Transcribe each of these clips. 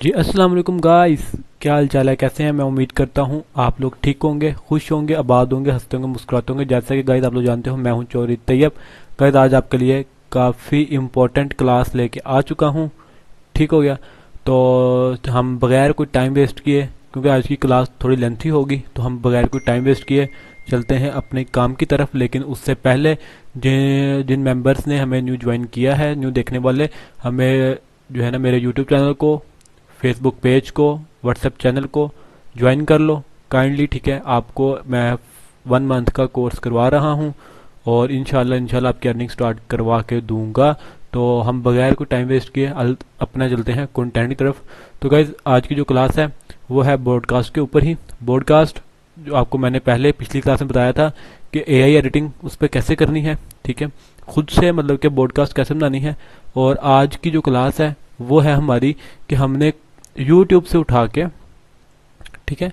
जी अस्सलाम वालेकुम गाइस। क्या हाल चाल है, कैसे हैं? मैं उम्मीद करता हूँ आप लोग ठीक होंगे, खुश होंगे, आबाद होंगे, हंसते होंगे, मुस्कुराते होंगे। जैसा कि गाइस आप लोग जानते हो, मैं हूँ चौधरी तैयब। गाइस आज आपके लिए काफ़ी इम्पोर्टेंट क्लास लेके आ चुका हूँ। ठीक हो गया? तो हम बगैर कोई टाइम वेस्ट किए, क्योंकि आज की क्लास थोड़ी लेंथी होगी, तो हम बगैर कोई टाइम वेस्ट किए चलते हैं अपने काम की तरफ। लेकिन उससे पहले जिन जिन मेंबर्स ने हमें न्यू ज्वाइन किया है, न्यू देखने वाले, हमें जो है ना मेरे यूट्यूब चैनल को, फेसबुक पेज को, व्हाट्सएप चैनल को ज्वाइन कर लो काइंडली। ठीक है, आपको मैं 1 मंथ का कोर्स करवा रहा हूँ और इंशाल्लाह आपकी अर्निंग स्टार्ट करवा के दूंगा। तो हम बगैर कोई टाइम वेस्ट किए अपना चलते हैं कंटेंट की तरफ। तो गाइज आज की जो क्लास है वो है ब्रॉडकास्ट के ऊपर ही। ब्रॉडकास्ट जो आपको मैंने पहले पिछली क्लास में बताया था कि एआई एडिटिंग उस पर कैसे करनी है, ठीक है, खुद से मतलब कि ब्रॉडकास्ट कैसे बनानी है। और आज की जो क्लास है वो है हमारी कि हमने यूट्यूब से उठा के, ठीक है,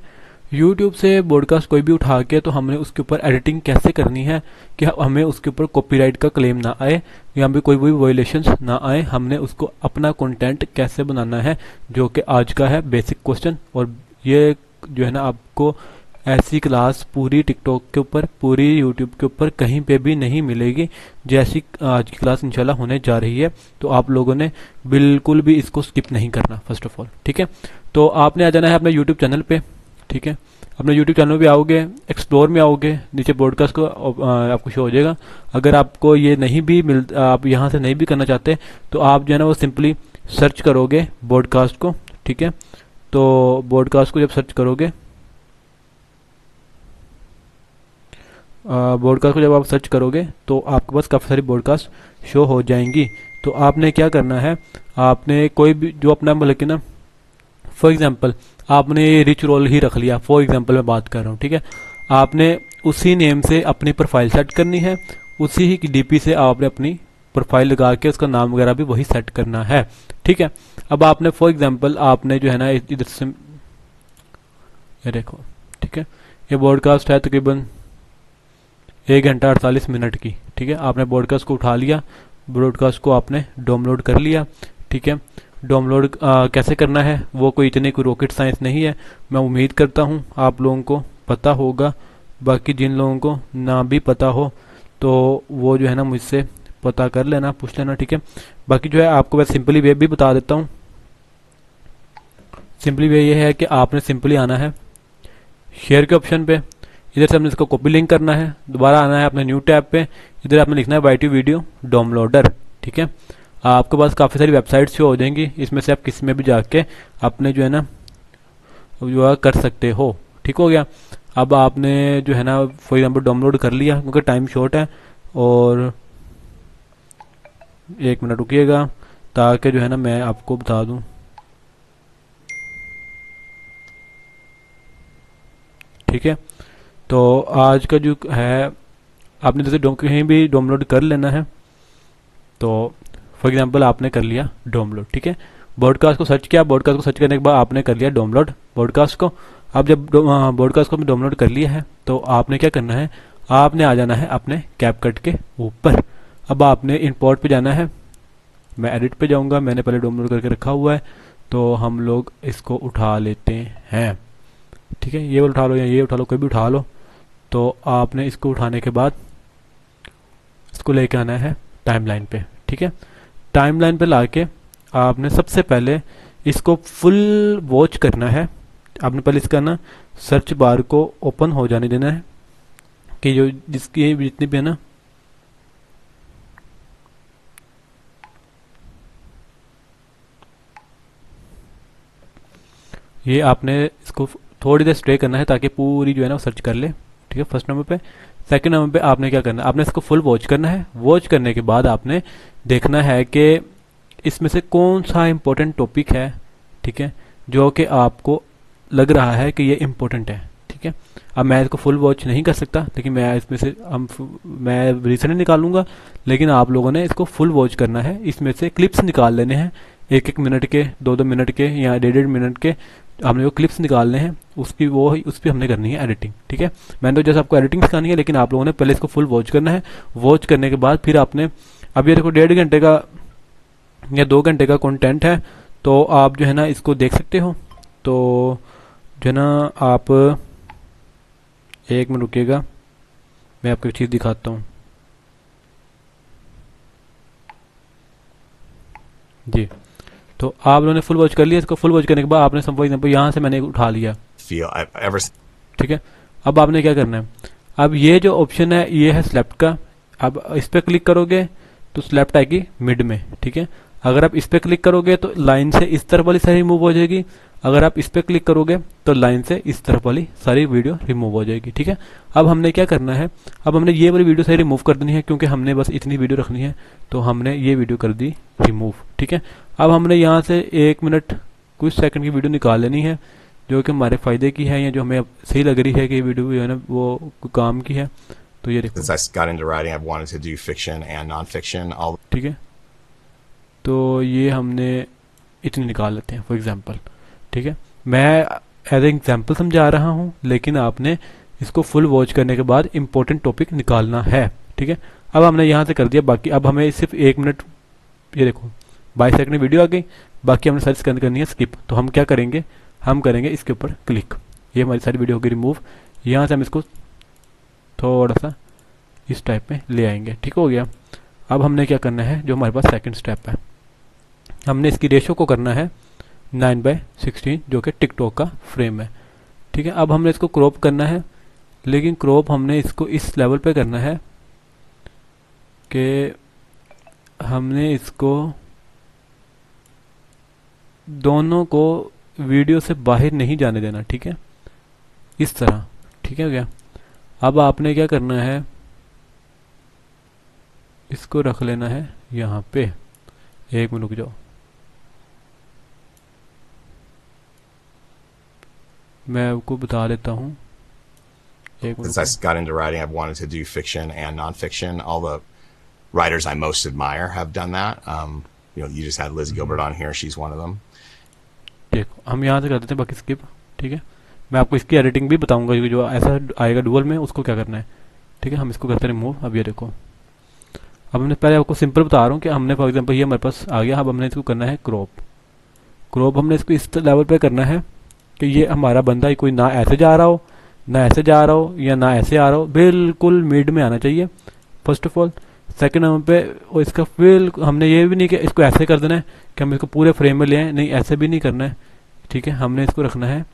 यूट्यूब से ब्रॉडकास्ट कोई भी उठा के तो हमने उसके ऊपर एडिटिंग कैसे करनी है कि हमें उसके ऊपर कॉपीराइट का क्लेम ना आए या भी कोई भी वायलेशंस ना आए। हमने उसको अपना कंटेंट कैसे बनाना है, जो कि आज का है बेसिक क्वेश्चन। और ये जो है ना आपको ऐसी क्लास पूरी टिकटॉक के ऊपर, पूरी यूट्यूब के ऊपर कहीं पे भी नहीं मिलेगी जैसी आज की क्लास इंशाल्लाह होने जा रही है। तो आप लोगों ने बिल्कुल भी इसको स्किप नहीं करना फर्स्ट ऑफ ऑल, ठीक है। तो आपने आ जाना है अपने यूट्यूब चैनल पे, ठीक है। अपने यूट्यूब चैनल पे आओगे, एक्सप्लोर में आओगे, नीचे ब्रॉडकास्ट को आपको शो हो जाएगा। अगर आपको ये नहीं भी मिल, आप यहाँ से नहीं भी करना चाहते, तो आप जो है ना वो सिंपली सर्च करोगे ब्रॉडकास्ट को, ठीक है। तो ब्रॉडकास्ट को जब सर्च करोगे, ब्रॉडकास्ट को जब आप सर्च करोगे तो आपके पास काफ़ी सारी ब्रॉडकास्ट शो हो जाएंगी। तो आपने क्या करना है, आपने कोई भी जो अपना मतलब कि ना, फॉर एग्जांपल आपने ये रिच रोल ही रख लिया, फॉर एग्जांपल मैं बात कर रहा हूँ, ठीक है। आपने उसी नेम से अपनी प्रोफाइल सेट करनी है, उसी ही डीपी से आपने अपनी प्रोफाइल लगा के उसका नाम वगैरह भी वही सेट करना है, ठीक है। अब आपने फॉर एग्जांपल आपने जो है ना इधर से ये देखो, ठीक है, ये ब्रॉडकास्ट है तकरीबन 1 घंटा 48 मिनट की, ठीक है। आपने ब्रॉडकास्ट को उठा लिया, ब्रॉडकास्ट को आपने डाउनलोड कर लिया, ठीक है। डाउनलोड कैसे करना है वो कोई इतनी कोई रॉकेट साइंस नहीं है। मैं उम्मीद करता हूँ आप लोगों को पता होगा। बाकी जिन लोगों को ना भी पता हो तो वो जो है ना मुझसे पता कर लेना, पूछ लेना, ठीक है। बाकी जो है आपको मैं सिंपली वे भी बता देता हूँ। सिंपली वे ये है कि आपने सिंपली आना है शेयर के ऑप्शन पे, इधर से हमने इसको कॉपी लिंक करना है, दोबारा आना है अपने न्यू टैब पे, इधर आपने लिखना है वाईटी वीडियो डाउनलोडर, ठीक है। आपके पास काफ़ी सारी वेबसाइट्स शो हो जाएंगी, इसमें से आप किसी में भी जाके अपने जो है ना जो है कर सकते हो, ठीक हो गया। अब आपने जो है ना फॉर एग्जाम्पल डाउनलोड कर लिया, क्योंकि टाइम शॉर्ट है। और 1 मिनट रुकिएगा ताकि जो है ना मैं आपको बता दूं, ठीक है। तो आज का जो है आपने जैसे कहीं भी डाउनलोड कर लेना है। तो फॉर एग्जांपल आपने कर लिया डाउनलोड, ठीक है। ब्रॉडकास्ट को सर्च किया, ब्रॉडकास्ट को सर्च करने के बाद आपने कर लिया डाउनलोड ब्रॉडकास्ट को। अब जब ब्रॉडकास्ट को डाउनलोड कर लिया है तो आपने क्या करना है, आपने आ जाना है अपने कैपकट के ऊपर। अब आपने इंपोर्ट पे जाना है, मैं एडिट पे जाऊंगा, मैंने पहले डाउनलोड करके रखा हुआ है। तो हम लोग इसको उठा लेते हैं, ठीक है। ये उठा लो या ये उठा लो, कोई भी उठा लो। तो आपने इसको उठाने के बाद इसको लेके आना है टाइमलाइन पे, ठीक है। टाइमलाइन पे लाके आपने सबसे पहले इसको फुल वॉच करना है। आपने पहले इसका ना सर्च बार को ओपन हो जाने देना है कि जो जिसकी जितनी भी है ना, ये आपने इसको थोड़ी देर स्टे करना है ताकि पूरी जो है ना वो सर्च कर ले, ठीक है, फर्स्ट नंबर पे। सेकंड नंबर पे आपने क्या करना है, आपने इसको फुल वॉच करना है। वॉच करने के बाद आपने देखना है कि इसमें से कौन सा इंपॉर्टेंट टॉपिक है, ठीक है, जो कि आपको लग रहा है कि ये इंपॉर्टेंट है, ठीक है। अब मैं इसको फुल वॉच नहीं कर सकता, लेकिन मैं इसमें से मैं रिसेंट निकालूंगा, लेकिन आप लोगों ने इसको फुल वॉच करना है। इसमें से क्लिप्स निकाल लेने हैं, 1-1 मिनट के, 2-2 मिनट के या 1.5-1.5 मिनट के हमने वो क्लिप्स निकालने हैं। उसकी वो उस पर हमने करनी है एडिटिंग, ठीक है। मैंने तो जैसे आपको एडिटिंग सिखानी है, लेकिन आप लोगों ने पहले इसको फुल वॉच करना है। वॉच करने के बाद फिर आपने, अब ये देखो 1.5 घंटे का या 2 घंटे का कंटेंट है, तो आप जो है ना इसको देख सकते हो। तो जो है ना आप एक मिनट रुकिएगा, मैं आपको एक चीज़ दिखाता हूँ। जी, तो आप लोगों ने फुल वॉच कर लिया। इसको फुल वॉच करने के बाद आपने फॉर एग्जाम्पल यहाँ से मैंने उठा लिया, ठीक है। अब आपने क्या करना है, अब ये जो ऑप्शन है ये है स्लेप्ट का। अब इस पर क्लिक करोगे तो स्लेप्ट आएगी मिड में, ठीक है। अगर आप इस पर क्लिक करोगे तो लाइन से इस तरफ वाली सारी रिमूव हो जाएगी। अगर आप इस पर क्लिक करोगे तो लाइन से इस तरफ वाली सारी वीडियो रिमूव हो जाएगी, ठीक है। अब हमने क्या करना है, अब हमने ये वाली वीडियो सारी रिमूव कर देनी है, क्योंकि हमने बस इतनी वीडियो रखनी है। तो हमने ये वीडियो कर दी रिमूव, ठीक है। अब हमने यहाँ से 1 मिनट कुछ सेकंड की वीडियो निकाल लेनी है, जो कि हमारे फ़ायदे की है या जो हमें सही लग रही है कि वीडियो जो है ना वो काम की है। तो ये देखो, ठीक है। तो ये हमने इतनी निकाल लेते हैं फॉर एग्जांपल, ठीक है। मैं एज एग्जांपल समझा रहा हूँ, लेकिन आपने इसको फुल वॉच करने के बाद इंपॉर्टेंट टॉपिक निकालना है, ठीक है। अब हमने यहाँ से कर दिया, बाकी अब हमें सिर्फ 1 मिनट, ये देखो 22 सेकंड वीडियो आ गई, बाकी हमने सर्च करनी है स्किप। तो हम क्या करेंगे, हम करेंगे इसके ऊपर क्लिक, ये हमारी सारी वीडियो होगी रिमूव। यहाँ से हम इसको थोड़ा सा इस टाइप में ले आएंगे, ठीक हो गया। अब हमने क्या करना है, जो हमारे पास सेकंड स्टेप है, हमने इसकी रेशो को करना है 9:16, जो कि टिकटॉक का फ्रेम है, ठीक है। अब हमने इसको क्रॉप करना है, लेकिन क्रॉप हमने इसको इस लेवल पे करना है कि हमने इसको दोनों को वीडियो से बाहर नहीं जाने देना, ठीक है, इस तरह, ठीक है क्या। अब आपने क्या करना है, इसको रख लेना है यहाँ पे। एक मिनट रुक जाओ, मैं आपको बता देता हूँ। Since I got into writing, I've wanted to do fiction and nonfiction. All the writers I most admire have done that. You just had Liz Gilbert on here. She's one of them. देखो हम यहाँ से कर देते हैं बाकी skip, ठीक है। मैं आपको इसकी एडिटिंग भी बताऊंगा, जो ऐसा आएगा डुअल में उसको क्या करना है, ठीक है। हम इसको करते हैं रिमूव। अब ये देखो, अब हमने पहले आपको सिंपल बता रहा हूँ कि हमने फॉर एग्जांपल ये हमारे पास आ गया। अब हमने इसको करना है क्रॉप। क्रॉप हमने इसको इस लेवल पे करना है कि ये हमारा बंदा कोई ना ऐसे जा रहा हो, ना ऐसे जा रहा हो, या ना ऐसे आ रहा हो, बिल्कुल मिड में आना चाहिए first of all. Second number पे और इसका हमने ये भी नहीं कि इसको ऐसे कर देना है कि हम इसको पूरे फ्रेम में ले आए, नहीं ऐसे भी नहीं करना है, ठीक है। हमने इसको रखना है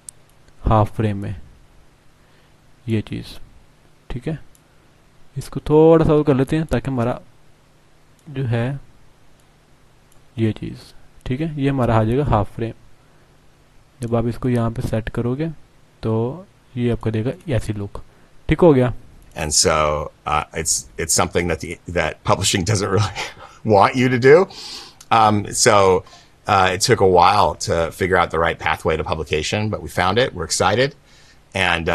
हाफ फ्रेम में, ये चीज़, ठीक है। इसको थोड़ा सा और कर लेते हैं ताकि हमारा जो है ये चीज़, ठीक है, ये हमारा आ जाएगा हाफ फ्रेम। जब आप इसको यहाँ पे सेट करोगे तो ये आपको देगा ऐसी लुक, ठीक हो गया। And so it's something that publishing doesn't really want you to do. It took a while to figure out the right pathway to publication, but we found it. We're excited, and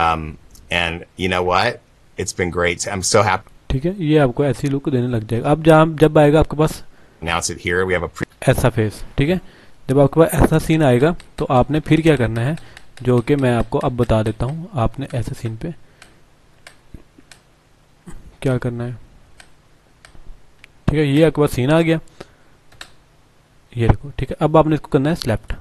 you know what? It's been great. I'm so happy. ठीक है, ये आपको ऐसी look देने लग जाएगा। अब जब आएगा आपके पास Announce it here. We have ऐसा फेस, ठीक है। जब आपके पास ऐसा सीन आएगा तो आपने फिर क्या करना है, जो कि मैं आपको अब बता देता हूँ। आपने ऐसे सीन पे क्या करना है, ठीक है। ये आपके पास सीन आ गया, ये देखो, ठीक है। अब आपने इसको करना है slept.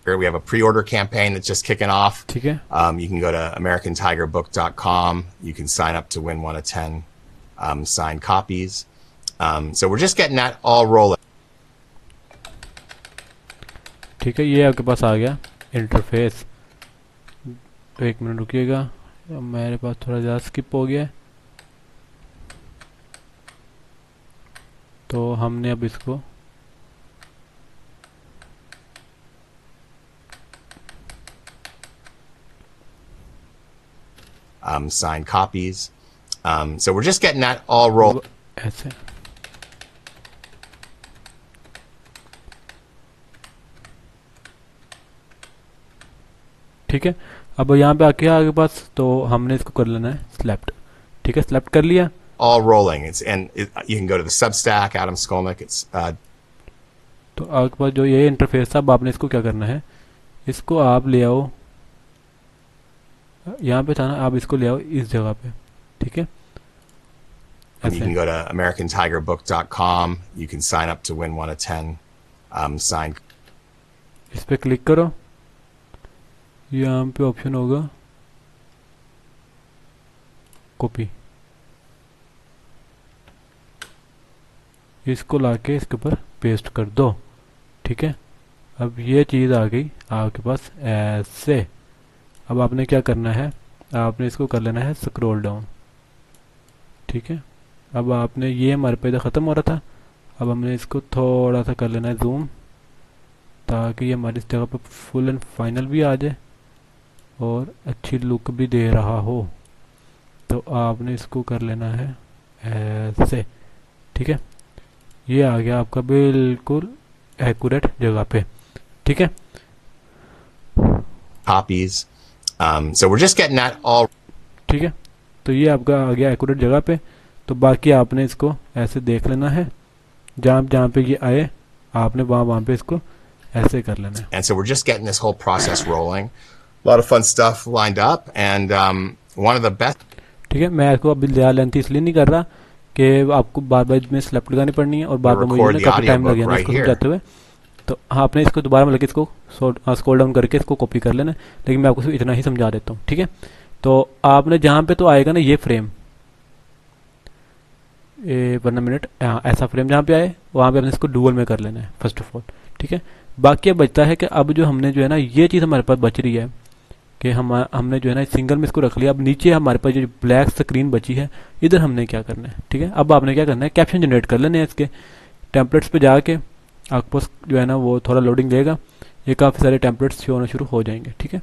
We have a pre-order campaign that's just kicking off. ठीक है। You can go to AmericanTigerBook.com. You can sign up to win one of 10 signed copies. So we're just getting that all rolling. ठीक है, ये आपके पास आ गया interface. तो 1 minute रुकिएगा, मेरे पास थोड़ा ज़्यादा स्किप हो गया है, तो हमने अब इसको signed copies. So we're just getting that all rolled. ऐसे ठीक है। अब यहाँ पे आके आपके पास तो हमने इसको कर लेना है स्लैप्ट, ठीक है। स्लैप्ट कर लिया, all rolling. You can go to the Substack, Adam Skolnick. It's तो आपके पास जो ये इंटरफेस था, अब आपने इसको क्या करना है, इसको आप ले आओ, यहाँ पे था ना, आप इसको ले आओ इस जगह पे, ठीक है। you can go to AmericanTigerBook.com. You can sign up to win one of 10 signed. इस पर क्लिक करो, यहाँ पे ऑप्शन होगा कॉपी, इसको लाके इसके ऊपर पेस्ट कर दो। ठीक है, अब ये चीज़ आ गई आपके पास ऐसे। अब आपने क्या करना है, आपने इसको कर लेना है स्क्रॉल डाउन। ठीक है, अब आपने ये हमारे पे इधर ख़त्म हो रहा था, अब हमने इसको थोड़ा सा कर लेना है जूम, ताकि ये हमारी इस जगह पे फुल एंड फाइनल भी आ जाए और अच्छी लुक भी दे रहा हो। तो आपने इसको कर लेना है ऐसे। ठीक है, ये आ गया आपका बिल्कुल एक्यूरेट जगह पे। ठीक है, copies. So we're just getting that all. ठीक है, तो ये आपका आ गया एक्यूरेट जगह पे। तो बाकी आपने इसको ऐसे देख लेना है, जहाँ जहाँ पे ये आए आपने वहाँ पे इसको ऐसे कर लेना है। And so we're just getting this whole process rolling. A lot of fun stuff lined up, and one of the best. ठीक है, मैं इसको अभी ज़्यादा लेंथ इसलिए नहीं कर रहा कि आपको बार बार इसमें स्लैप लगानी पड़नी है और बार बार मुझे काफ़ी टाइम लग जाना इसको समझाते हुए। तो आपने इसको दोबारा मतलब इसको स्क्रॉल डाउन करके इसको कॉपी कर लेना, लेकिन मैं आपको सिर्फ इतना ही समझा देता हूँ। ठीक है, तो आपने जहाँ पे तो आएगा ना ये फ्रेम, वरना मिनट, हाँ ऐसा फ्रेम जहाँ पे आए वहाँ पे आपने इसको डुअल में कर लेना है फर्स्ट ऑफ ऑल। ठीक है, बाकी अब बचता है कि अब जो हमने जो है ना ये चीज़ हमारे पास बच रही है कि हमने जो है ना सिंगल में इसको रख लिया। अब नीचे हमारे पास जो ब्लैक स्क्रीन बची है, इधर हमने क्या करना है। ठीक है, अब आपने क्या करना है, कैप्शन जनरेट कर लेने हैं इसके। टेम्पलेट्स पे जाके आपके पास जो है ना वो थोड़ा लोडिंग लेगा, ये काफ़ी सारे टेम्पलेट्स शो होना शुरू हो जाएंगे। ठीक है,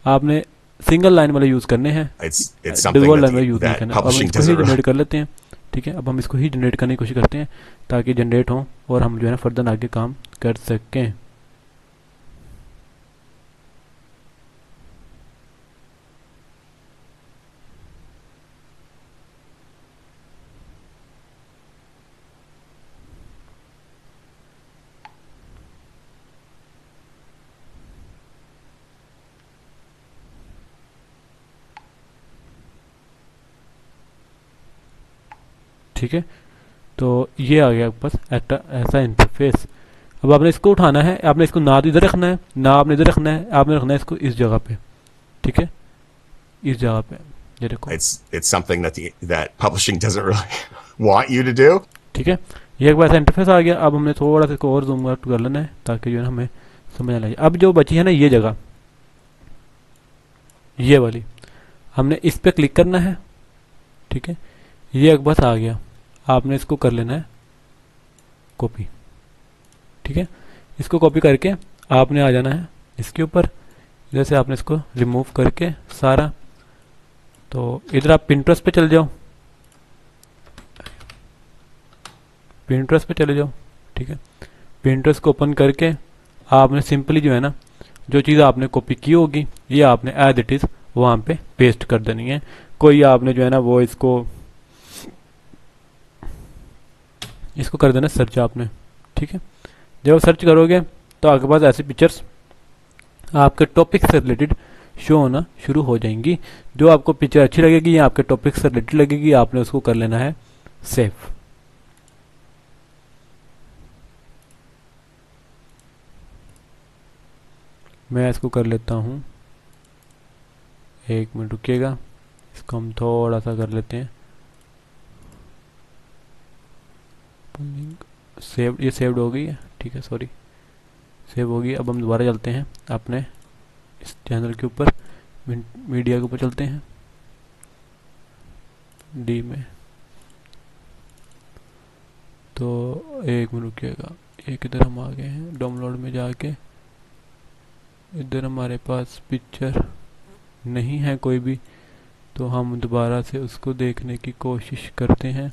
आपने सिंगल लाइन वाले यूज़ करने हैं, डबल लाइन वाले यूज़ नहीं करना। अब हम इसको ही जनरेट कर लेते हैं। ठीक है, अब हम इसको ही जनरेट करने की कोशिश करते हैं ताकि जनरेट हो और हम जो है ना फर्दर आगे काम कर सकें। ठीक है, तो ये आ गया आपके पास ऐसा इंटरफेस। अब आपने इसको उठाना है, आपने इसको ना तो इधर रखना है ना आपने इधर रखना है, आपने रखना है इसको इस जगह पे। ठीक है, इस जगह पे ये देखो। It's something that publishing doesn't really want you to do. ठीक है, ये एक बार ऐसा इंटरफेस आ गया। अब हमने थोड़ा सा इसको और जूम आउट कर लेना है ताकि जो है हमें समझ आ जाए। अब जो बची है ना ये जगह, ये वाली, हमने इस पे क्लिक करना है। ठीक है, ये एक बस आ गया, आपने इसको कर लेना है कॉपी। ठीक है, इसको कॉपी करके आपने आ जाना है इसके ऊपर, जैसे आपने इसको रिमूव करके सारा। तो इधर आप पिंटरेस्ट पे चले जाओ, पिंटरेस्ट पे चले जाओ। ठीक है, पिंटरेस्ट को ओपन करके आपने सिंपली जो है ना जो चीज़ आपने कॉपी की होगी ये आपने एज इट इज़ वहाँ पे पेस्ट कर देनी है। कोई आपने जो है ना वो इसको कर देना सर्च आपने। ठीक है, जब आप सर्च करोगे तो आपके पास ऐसी पिक्चर्स आपके टॉपिक से रिलेटेड शो होना शुरू हो जाएंगी। जो आपको पिक्चर अच्छी लगेगी या आपके टॉपिक से रिलेटेड लगेगी, आपने उसको कर लेना है सेव। मैं इसको कर लेता हूँ, एक मिनट रुकिएगा, इसको हम थोड़ा सा कर लेते हैं सेव। ये सेव्ड हो गई है। ठीक है, सॉरी, सेव हो गई। अब हम दोबारा चलते हैं अपने इस चैनल के ऊपर, मीडिया के ऊपर चलते हैं, डी में। तो एक मिनट रुकिएगा, एक इधर हम आ गए हैं डाउनलोड में जाके, इधर हमारे पास पिक्चर नहीं है कोई भी, तो हम दोबारा से उसको देखने की कोशिश करते हैं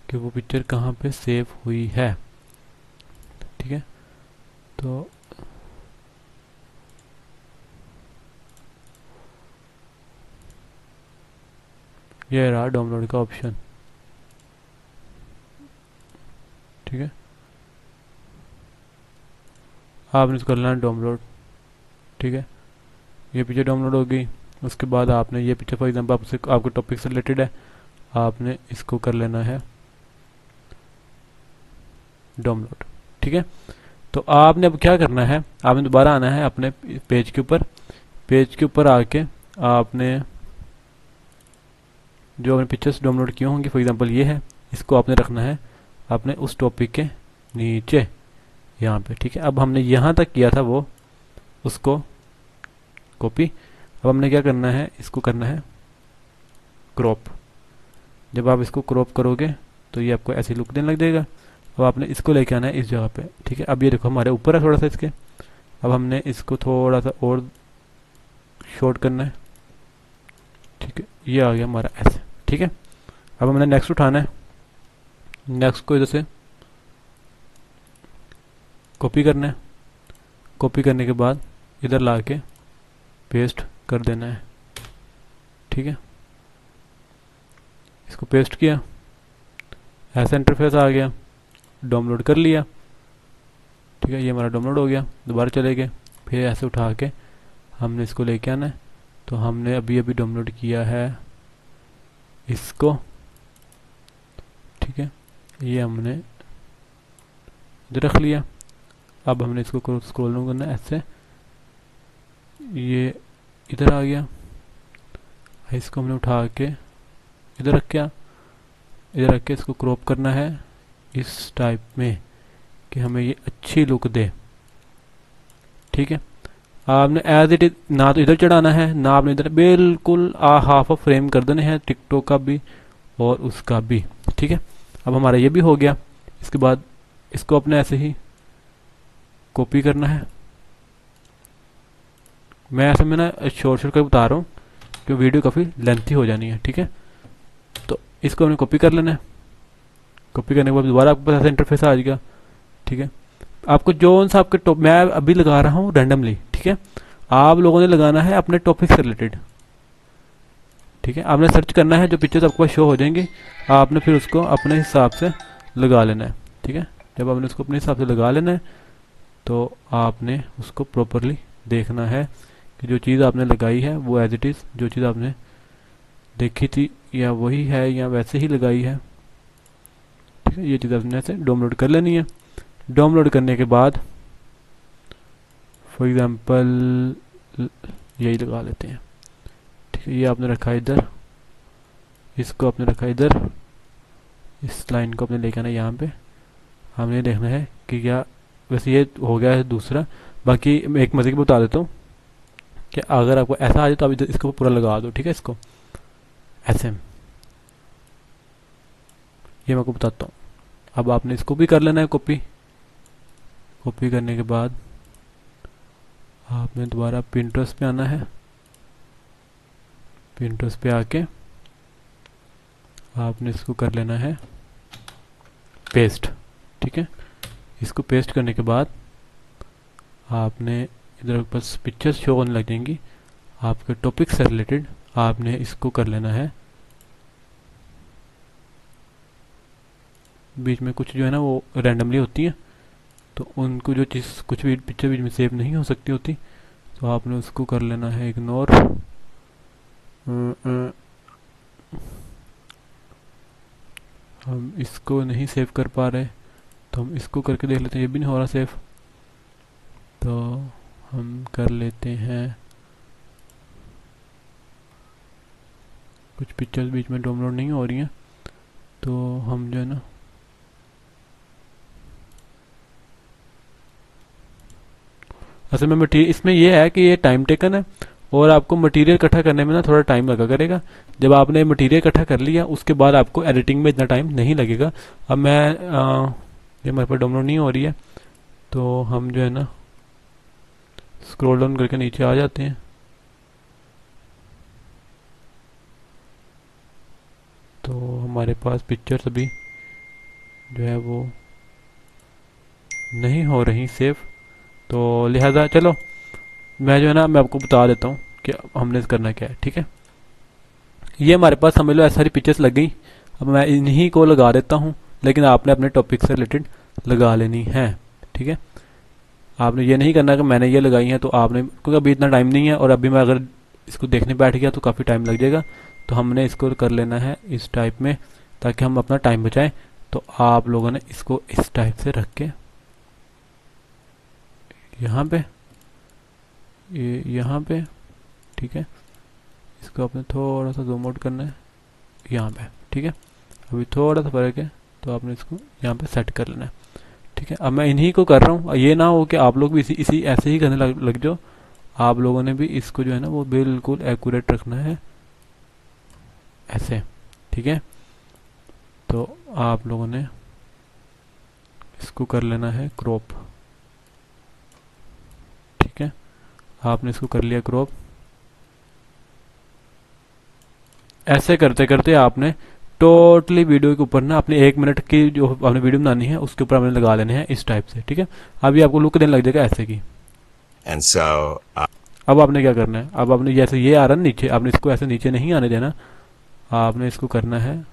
कि वो पिक्चर कहाँ पे सेव हुई है। ठीक है, तो ये रहा डाउनलोड का ऑप्शन। ठीक है, आपने इसको करना है डाउनलोड। ठीक है, ये पिक्चर डाउनलोड हो गई। उसके बाद आपने ये पिक्चर फॉर एग्जांपल आपके टॉपिक से रिलेटेड है, आपने इसको कर लेना है डाउनलोड। ठीक है, तो आपने अब क्या करना है, आपने दोबारा आना है अपने पेज के ऊपर। पेज के ऊपर आके आपने जो आपने पिक्चर्स डाउनलोड की होंगी, फॉर एग्जांपल ये है, इसको आपने रखना है आपने उस टॉपिक के नीचे यहाँ पे, ठीक है। अब हमने यहाँ तक किया था वो, उसको कॉपी। अब हमने क्या करना है, इसको करना है क्रॉप। जब आप इसको क्रॉप करोगे तो ये आपको ऐसी लुक देने लग जाएगा। अब आपने इसको लेके आना है इस जगह पे, ठीक है। अब ये देखो हमारे ऊपर है थोड़ा सा इसके, अब हमने इसको थोड़ा सा और शॉर्ट करना है, ठीक है। ये आ गया हमारा ऐसे, ठीक है। अब हमने नेक्स्ट उठाना है, नेक्स्ट को इधर से कॉपी करना है। कॉपी करने के बाद इधर ला के पेस्ट कर देना है, ठीक है। इसको पेस्ट किया, ऐसा इंटरफेस आ गया, डाउनलोड कर लिया, ठीक है। ये हमारा डाउनलोड हो गया। दोबारा चले गए, फिर ऐसे उठा के हमने इसको लेके आना है। तो हमने अभी अभी डाउनलोड किया है इसको, ठीक है। ये हमने इधर रख लिया। अब हमने इसको स्क्रॉल डाउन करना है ऐसे, ये इधर आ गया। इसको हमने उठा के इधर रख के, इधर रख के इसको क्रॉप करना है इस टाइप में कि हमें ये अच्छी लुक दे, ठीक है। आपने एज इट इज ना तो इधर चढ़ाना है ना आपने इधर, बिल्कुल हाफ ऑफ फ्रेम कर देने हैं टिकटॉक का भी और उसका भी, ठीक है। अब हमारा ये भी हो गया। इसके बाद इसको अपने ऐसे ही कॉपी करना है। मैं ऐसे में ना शॉर्ट शॉर्ट कर बता रहा हूँ क्योंकि वीडियो काफ़ी लेंथी हो जानी है, ठीक है। तो इसको हमने कॉपी कर लेना है। कॉपी करने के बाद दोबारा आपके पास ऐसा इंटरफेस आ जाएगा, ठीक है। आपको जो सा आपके टॉप, मैं अभी लगा रहा हूँ रैंडमली, ठीक है। आप लोगों ने लगाना है अपने टॉपिक से रिलेटेड, ठीक है। आपने सर्च करना है, जो पिक्चर्स आपके पास शो हो जाएंगी आपने फिर उसको अपने हिसाब से लगा लेना है, ठीक है। जब आपने उसको अपने हिसाब से लगा लेना है तो आपने उसको प्रॉपरली देखना है कि जो चीज़ आपने लगाई है वो एज इट इज़, जो चीज़ आपने देखी थी या वही है या वैसे ही लगाई है, ठीक है। ये चीज़ आपने ऐसे डाउनलोड कर लेनी है। डाउनलोड करने के बाद फॉर एग्जांपल यही लगा लेते हैं, ठीक है। ये आपने रखा इधर, इसको आपने रखा इधर, इस लाइन को आपने लेके आना यहाँ पे। हमने देखना है कि क्या, वैसे ये हो गया है दूसरा। बाकी मैं एक मजे की बता देता हूँ कि अगर आपको ऐसा आ जाए तो आप इधर इसको पूरा लगा दो, ठीक है। इसको ऐसे ये मैं आपको बताता हूँ। अब आपने इसको भी कर लेना है कॉपी। कॉपी करने के बाद आपने दोबारा पिंटरेस्ट पे आना है। पिंटरेस्ट पे आके आपने इसको कर लेना है पेस्ट, ठीक है। इसको पेस्ट करने के बाद आपने इधर बस पिक्चर्स शो होने लग जाएंगी आपके टॉपिक से रिलेटेड। आपने इसको कर लेना है, बीच में कुछ जो है ना वो रैंडमली होती है, तो उनको जो चीज़ कुछ भी पिक्चर बीच में सेव नहीं हो सकती होती, तो आपने उसको कर लेना है इग्नोर। हम इसको नहीं सेव कर पा रहे तो हम इसको करके देख लेते हैं, ये भी नहीं हो रहा सेव, तो हम कर लेते हैं। कुछ पिक्चर्स बीच में डाउनलोड नहीं हो रही हैं तो हम जो है ना असल में मटीरियल इसमें यह है कि ये टाइम टेकन है और आपको मटेरियल इकट्ठा करने में ना थोड़ा टाइम लगा करेगा। जब आपने मटेरियल इकट्ठा कर लिया उसके बाद आपको एडिटिंग में इतना टाइम नहीं लगेगा। अब मैं ये हमारे पास डाउनलोड नहीं हो रही है तो हम जो है ना स्क्रॉल डाउन करके नीचे आ जाते हैं। तो हमारे पास पिक्चर्स अभी जो है वो नहीं हो रही सेव, तो लिहाजा चलो मैं जो है ना मैं आपको बता देता हूँ कि हमने करना क्या है, ठीक है। ये हमारे पास समझ लो ऐसी सारी पिक्चर्स लग गई। अब मैं इन्हीं को लगा देता हूँ, लेकिन आपने अपने टॉपिक से रिलेटेड लगा लेनी है, ठीक है। आपने ये नहीं करना कि मैंने ये लगाई है तो आपने, क्योंकि अभी इतना टाइम नहीं है और अभी मैं अगर इसको देखने बैठ गया तो काफ़ी टाइम लग जाएगा। तो हमने इसको कर लेना है इस टाइप में ताकि हम अपना टाइम बचाएं। तो आप लोगों ने इसको इस टाइप से रख के यहाँ पे, ये यहाँ पे, ठीक है। इसको आपने थोड़ा सा जूम आउट करना है यहाँ पे, ठीक है। अभी थोड़ा सा फर्क है तो आपने इसको यहाँ पे सेट कर लेना है, ठीक है। अब मैं इन्हीं को कर रहा हूँ, ये ना हो कि आप लोग भी इसी ऐसे ही करने लग जाओ। आप लोगों ने भी इसको जो है ना वो बिल्कुल एक्यूरेट रखना है, ऐसे, ठीक है। तो आप लोगों ने इसको कर लेना है क्रॉप, ठीक है। आपने इसको कर लिया क्रॉप। ऐसे करते करते आपने टोटली वीडियो के ऊपर ना अपने 1 मिनट की जो आपने वीडियो बनानी है उसके ऊपर आपने लगा लेने हैं इस टाइप से, ठीक है। अभी आपको लुक देने लग जाएगा ऐसे की। And so, अब आपने क्या करना है, अब आपने जैसे ये आ रहा है नीचे, आपने इसको ऐसे नीचे नहीं आने देना, आपने इसको करना है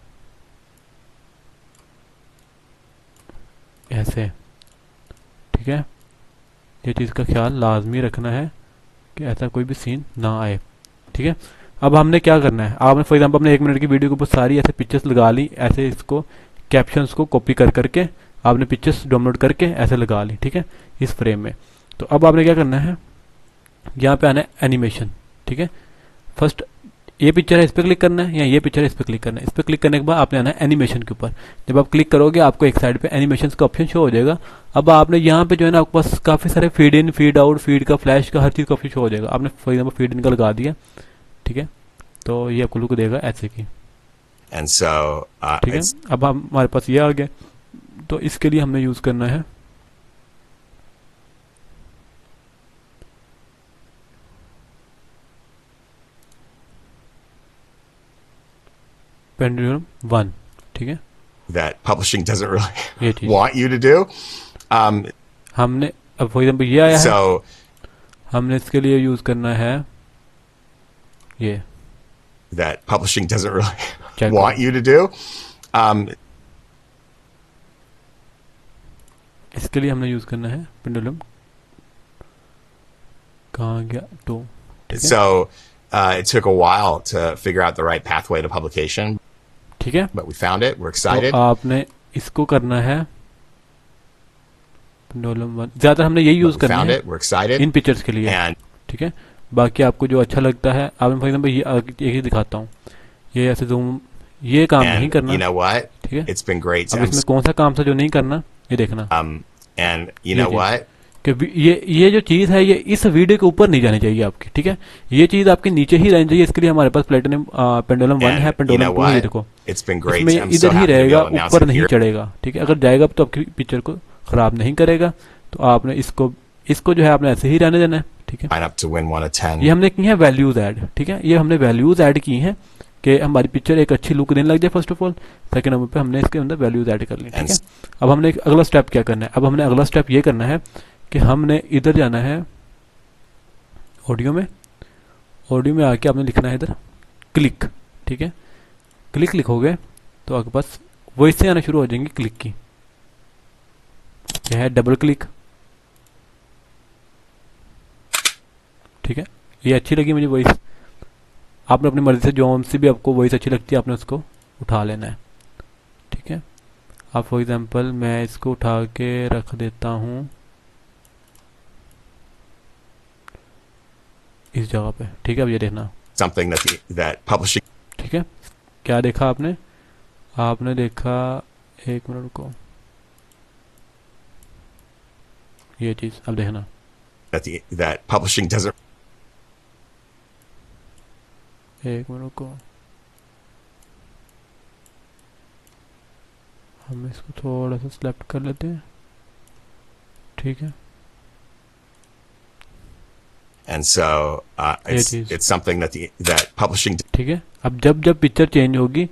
ऐसे, ठीक है। ये चीज़ का ख्याल लाजमी रखना है कि ऐसा कोई भी सीन ना आए, ठीक है। अब हमने क्या करना है, आपने फॉर एग्जांपल अपने 1 मिनट की वीडियो के ऊपर सारी ऐसे पिक्चर्स लगा ली, ऐसे इसको कैप्शंस को कॉपी कर करके आपने पिक्चर्स डाउनलोड करके ऐसे लगा ली, ठीक है, इस फ्रेम में। तो अब आपने क्या करना है, यहाँ पे आना है एनिमेशन, ठीक है। फर्स्ट ये पिक्चर है, इस पर क्लिक करना है, या ये पिक्चर है, इस पर क्लिक करना है। इस पर क्लिक करने के बाद आपने आना है एनिमेशन के ऊपर। जब आप क्लिक करोगे आपको एक साइड पे एनिमेशन का ऑप्शन शो हो जाएगा। अब आपने यहाँ पे जो है ना आपके पास काफ़ी सारे feed in, feed out, feed का, फ्लैश का, हर चीज़ का ऑप्शन शो हो जाएगा। आपने फॉर एग्जाम्पल फीड इन का लगा दिया, ठीक है। तो ये आपको लुक देगा ऐसे की, and so, ठीक है। अब हमारे पास ये आ गया, तो इसके लिए हमने यूज़ करना है पेंडुलम 1, ठीक है। that publishing doesn't ये really cheese want you to do. हमने, अब फॉर एग्जाम्पल ये आया है, So, हमने इसके लिए यूज़ करना है ये that publishing doesn't really Check want you to do. इसके लिए हमने यूज़ करना है पेंडुलम, कहाँ गया, 2, ठीक है। So, it took a while to figure out the right pathway to publication, ठीक है, but we found it. We're excited. तो आपने इसको करना है पेंडुलम 1, ज़्यादातर हमने यही But यूज़ we करना found है it. We're excited. In pictures के लिए, And ठीक है। बाकी आपको जो अच्छा लगता है, आपने फॉर एग्जाम्पल ये ही दिखाता हूँ, ये ऐसे जूम, ये काम नहीं and करना, you know what? ठीक है। It's been great. अब इसमें कौन सा काम था जो नहीं करना, ये देखना, And you ये know चीज़। what? कि ये जो चीज़ है ये इस वीडियो के ऊपर नहीं जानी चाहिए आपकी, ठीक है। ये चीज़ आपके नीचे ही रहनी चाहिए। इसके लिए हमारे पास प्लेटिनम पेंडुलम 1 है, And you पेंडुलम know 2 ये what? देखो, It's been great. इसमें I'm so इधर ही happy to be रहेगा, able to announce ऊपर it नहीं here. चढ़ेगा, ठीक है। अगर जाएगा तो आपकी पिक्चर को खराब नहीं करेगा। तो आपने इसको जो है आपने ऐसे ही रहने देना है, ठीक है। Sign up to win 1 of 10. ये हमने की है वैल्यूज ऐड, ठीक है। ये हमने वैल्यूज ऐड की हैं कि हमारी पिक्चर एक अच्छी लुक देने लग जाए first of all. Second number पे हमने इसके अंदर वैल्यूज ऐड कर ली, ठीक है। अब हमने एक अगला स्टेप क्या करना है, अब हमने अगला स्टेप ये करना है कि हमने इधर जाना है ऑडियो में, ऑडियो में आके आपने लिखना है इधर क्लिक, ठीक है। क्लिक लिखोगे तो आपके पास वॉइस से आना शुरू हो जाएंगी क्लिक की। यह है डबल क्लिक, ठीक है। ये अच्छी लगी मुझे वॉइस, आपने अपनी मर्जी से जो सी भी आपको वॉइस अच्छी लगती है आपने उसको उठा लेना है, ठीक है। अब फॉर एग्जांपल मैं इसको उठा के रख देता हूँ इस जगह पे, ठीक है। अब ये देखना, Something that publishing ठीक है। क्या देखा आपने, आपने देखा, एक मिनट को, ये चीज़ अब देखना, that publishing doesn't एक मिनट को, हम इसको थोड़ा सा सेलेक्ट कर लेते हैं, ठीक है। and so it's something that publishing ठीक है। अब जब पिक्चर चेंज होगी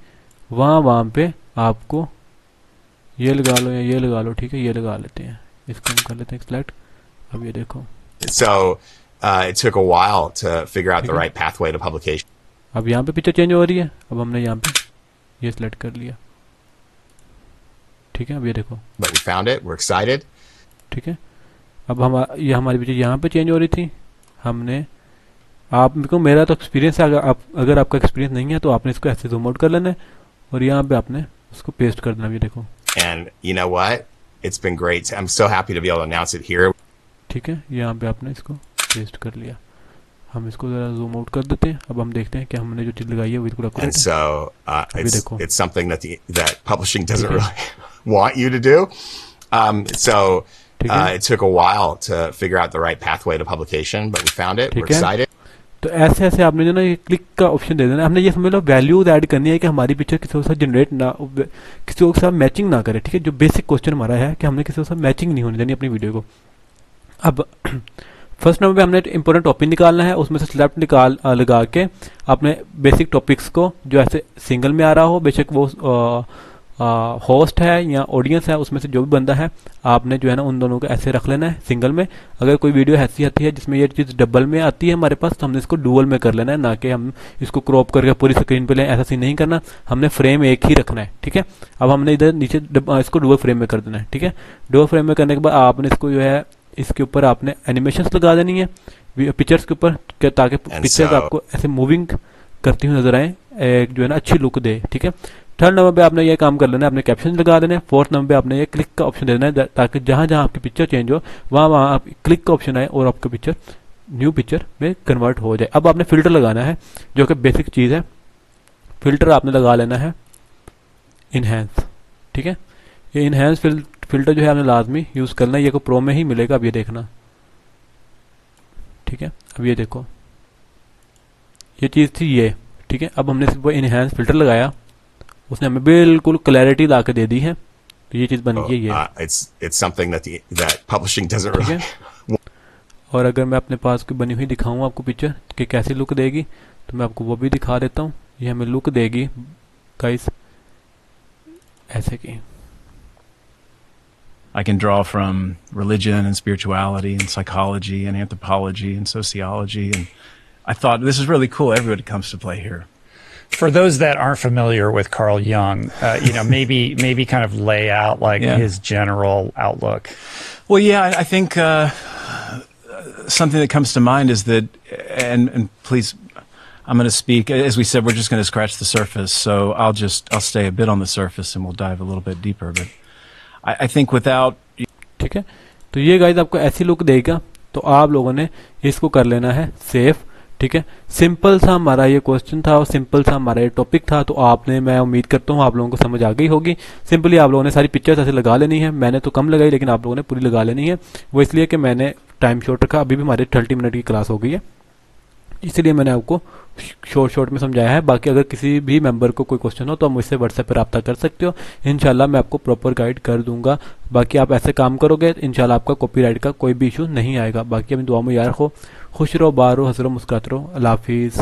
वहाँ पे आपको ये लगा लो या ये लगा लो, ठीक है। ये लगा लेते हैं, इसको हम कर लेते हैं सेलेक्ट। अब ये देखो, so it took a while to figure out the right pathway to publication. अब यहाँ पे पिक्चर चेंज हो रही है। अब हमने यहाँ पे ये सिलेक्ट कर लिया, ठीक है। अब ये देखो, But we found it. We're excited. ठीक है। अब ये हमारी पिक्चर यहाँ पे चेंज हो रही थी। हमने आपको, मेरा तो एक्सपीरियंस है, अगर आपका एक्सपीरियंस नहीं है तो आपने इसको ऐसे जूम आउट कर लेना है और यहाँ पे आपने उसको पेस्ट कर देना। ये देखो, And you know what? It's been great. I'm so happy to be able to announce it here. ठीक है, यहाँ पे आपने इसको पेस्ट कर लिया। हम इसको जरा जूम आउट कर देते हैं। अब हम देखते हैं कि हमने जो चीज लगाई है वो बिल्कुल And accurate है। so अभी देखो, it's something that publishing doesn't ठीक है, really want you to do. So ठीक है, it took a while to figure out the right pathway to publication, but we found it. We're ठीक है। excited. तो ऐसे ऐसे आपने जो ना ये क्लिक का ऑप्शन दे देना। हमने ये समझ लो वैल्यूज ऐड करनी है कि हमारी पिक्चर किसी के साथ जनरेट ना, किसी के साथ मैचिंग ना करे। ठीक है, जो बेसिक क्वेश्चन हमारा है कि हमने किसी के साथ मैचिंग नहीं होनी देनी अपनी वीडियो को। अब फर्स्ट नंबर पे हमने इंपॉर्टेंट टॉपिक निकालना है, उसमें से सेलेक्ट निकाल लगा के अपने बेसिक टॉपिक्स को जो ऐसे सिंगल में आ रहा हो, बेशक वो होस्ट है या ऑडियंस है, उसमें से जो भी बंदा है आपने जो है ना उन दोनों को ऐसे रख लेना है सिंगल में। अगर कोई वीडियो ऐसी आती है जिसमें ये चीज़ डबल में आती है हमारे पास, तो हमने इसको डुअल में कर लेना है, ना कि हम इसको क्रॉप करके पूरी स्क्रीन पे लें। ऐसा सीन नहीं करना, हमने फ्रेम एक ही रखना है। ठीक है, अब हमने इधर नीचे इसको डुअल फ्रेम में कर देना है। ठीक है, डुअल फ्रेम में करने के बाद आपने इसको जो है इसके ऊपर आपने एनिमेशंस लगा देनी है पिक्चर्स के ऊपर, ताकि पिक्चर्स आपको ऐसे मूविंग करती हुई नजर आए, एक जो है ना अच्छी लुक दे। ठीक है, थर्ड नंबर पे आपने ये काम कर लेना है, अपने कैप्शन लगा देने। फोर्थ नंबर पे आपने ये क्लिक का ऑप्शन दे देना है, ताकि जहां जहां आपकी पिक्चर चेंज हो वहां वहां आप क्लिक का ऑप्शन आए और आपकी पिक्चर न्यू पिक्चर में कन्वर्ट हो जाए। अब आपने फिल्टर लगाना है, जो कि बेसिक चीज़ है। फिल्टर आपने लगा लेना है इनहेंस। ठीक है, ये इनहेंस फिल्टर जो है आपने लाजमी यूज़ करना है, ये को प्रो में ही मिलेगा। अब ये देखना, ठीक है, अब ये देखो ये चीज़ थी ये। ठीक है, अब हमने सिर्फ इनहेंस फिल्टर लगाया, उसने हमें बिल्कुल क्लैरिटी ला के दे दी है, तो ये चीज़ बन गई है ये। It's something that publishing doesn't ठीक really. है, और अगर मैं अपने पास की बनी हुई दिखाऊं आपको पिक्चर कि कैसी लुक देगी, तो मैं आपको वो भी दिखा देता हूँ। ये हमें लुक देगी गाइस ऐसे की। I can draw from religion and spirituality and psychology and anthropology and sociology, and I thought this is really cool. Everybody comes to play here. For those that aren't familiar with Carl Jung, maybe kind of lay out like his general outlook. Well, yeah, I think something that comes to mind is that, and please, I'm going to speak. As we said, we're just going to scratch the surface, so I'll stay a bit on the surface and we'll dive a little bit deeper. But I think without, ठीक है, तो ये guys आपको ऐसी look देगा, तो आप लोगों ने इसको कर लेना है सेफ। ठीक है, सिंपल सा हमारा ये क्वेश्चन था और सिंपल सा हमारा ये टॉपिक था, तो आपने, मैं उम्मीद करता हूँ आप लोगों को समझ आ गई होगी। सिंपली आप लोगों ने सारी पिक्चर्स ऐसे लगा लेनी है। मैंने तो कम लगाई, लेकिन आप लोगों ने पूरी लगा लेनी है। वो इसलिए कि मैंने टाइम शॉर्ट रखा, अभी भी हमारे 30 मिनट की क्लास हो गई है, इसलिए मैंने आपको शॉर्ट में समझाया है। बाकी अगर किसी भी मेंबर को कोई क्वेश्चन हो तो आप मुझसे व्हाट्सएप पर रब्ता कर सकते हो, इंशाल्लाह मैं आपको प्रॉपर गाइड कर दूंगा। बाकी आप ऐसे काम करोगे इंशाल्लाह आपका कॉपीराइट का कोई भी इशू नहीं आएगा। बाकी अपनी दुआ में यार रखो, खुश रहो, बाहर रहो, हंस रहो, मुस्कुराते रहो। अल्लाह हाफिज़।